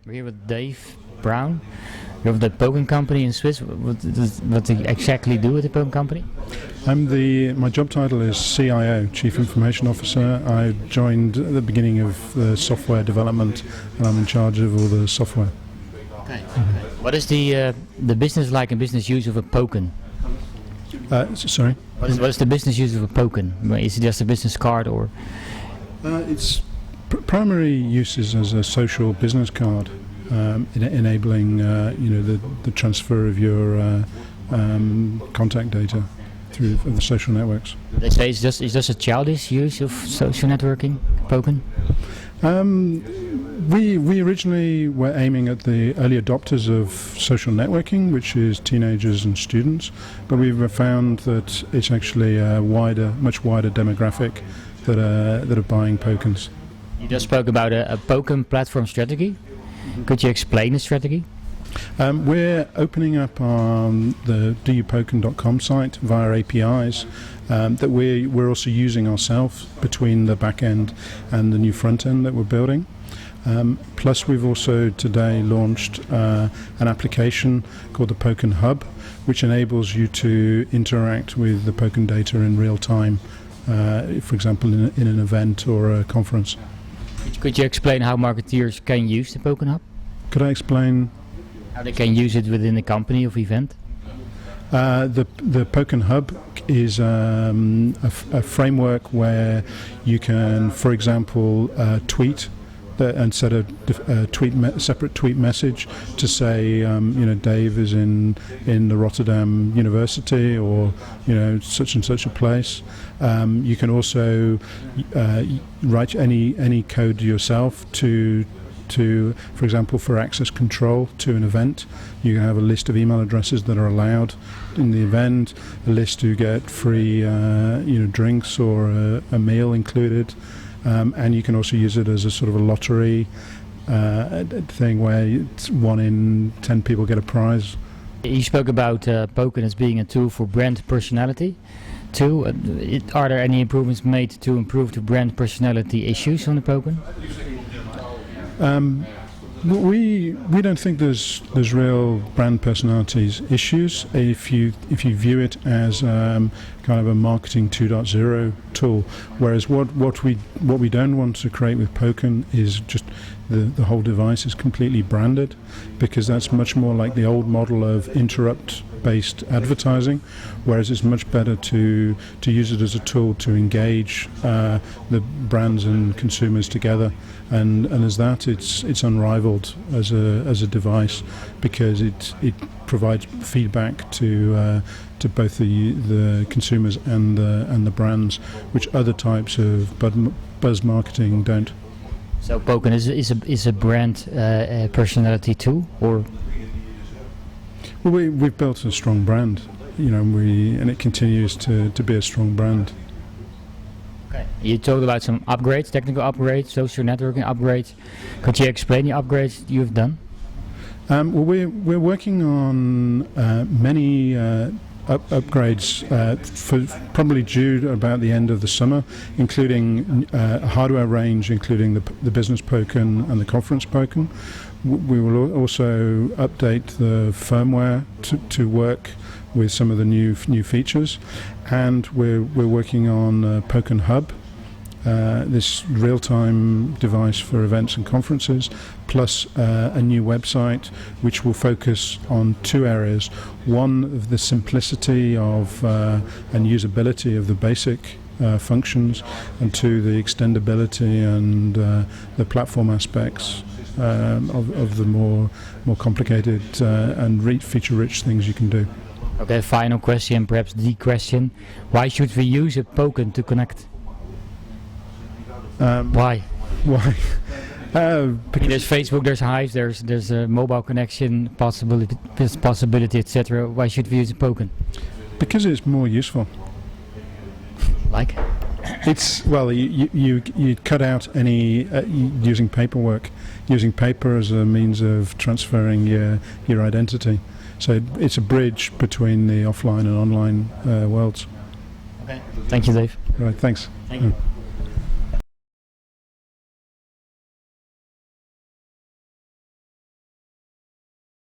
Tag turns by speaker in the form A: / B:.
A: We're here with Dave Brown. You have the Poken company in Swiss. What do you exactly do with the Poken company?
B: My job title is CIO, Chief Information Officer. I joined at the beginning of the software development, and I'm in charge of all the software.
A: Okay. What is the business like and business use of a Poken?
B: Sorry?
A: What is the business use of a Poken? Is it just a business card or?
B: Its primary use is as a social business card, enabling the transfer of your contact data through the social networks.
A: They say it's just a childish use of social networking, Poken?
B: We originally were aiming at the early adopters of social networking, which is teenagers and students, but we've found that it's actually a much wider demographic that are buying Pokens.
A: You just spoke about a Poken Platform Strategie. Could you explain the strategy?
B: We're opening up on the doyoupoken.com site via APIs that we're also using ourselves between the back end and the new front end that we're building. Plus we've also today launched an application called the Poken Hub, which enables you to interact with the Poken data in real time, for example in an event or a conference.
A: Could you explain how marketeers can use the Poken Hub?
B: Could I explain
A: how they can use it within the company or event?
B: The Poken Hub is a framework where you can, for example, tweet and set a separate tweet message to say, Dave is in the Rotterdam University, or such and such a place. You can also write any code yourself to, for example, for access control to an event. You can have a list of email addresses that are allowed in the event, a list to get free drinks or a meal included. And you can also use it as a sort of a lottery thing where it's 1 in 10 people get a prize.
A: You spoke about Poken as being a tool for brand personality. Are there any improvements made to improve the brand personality issues on the Poken?
B: We don't think there's real brand personalities issues if you view it as kind of a marketing 2.0 tool. Whereas what we don't want to create with Poken is just the whole device is completely branded, because that's much more like the old model of interrupt-based advertising. Whereas it's much better to use it as a tool to engage the brands and consumers together. And as that, it's unrivaled as a device, because it provides feedback to both the consumers and the brands, which other types of buzz marketing don't.
A: So Poken is a brand personality tool, or?
B: Well, we've built a strong brand, and it continues to be a strong brand.
A: Okay. You talked about some upgrades, technical upgrades, social networking upgrades. Could you explain the upgrades you've done?
B: Well, we're working on many upgrades probably due about the end of the summer, including a hardware range, including the business Poken and the conference Poken. We will also update the firmware to work with some of the new features, and we're working on Poken Hub, this real-time device for events and conferences, plus a new website which will focus on 2 areas. One, of the simplicity of and usability of the basic functions, and 2, the extendability and the platform aspects of the more complicated and feature-rich things you can do.
A: Okay, final question, perhaps the question. Why should we use a Poken to connect? Why?
B: Why?
A: There's Facebook, there's Hive, there's a mobile connection possibility, etc. Why should we use a Poken?
B: Because it's more useful.
A: Like?
B: It's you cut out any using paperwork, using paper as a means of transferring your identity. So it's a bridge between the offline and online worlds.
A: Okay. Thank you, Dave.
B: Right. Thanks.
A: Thank you.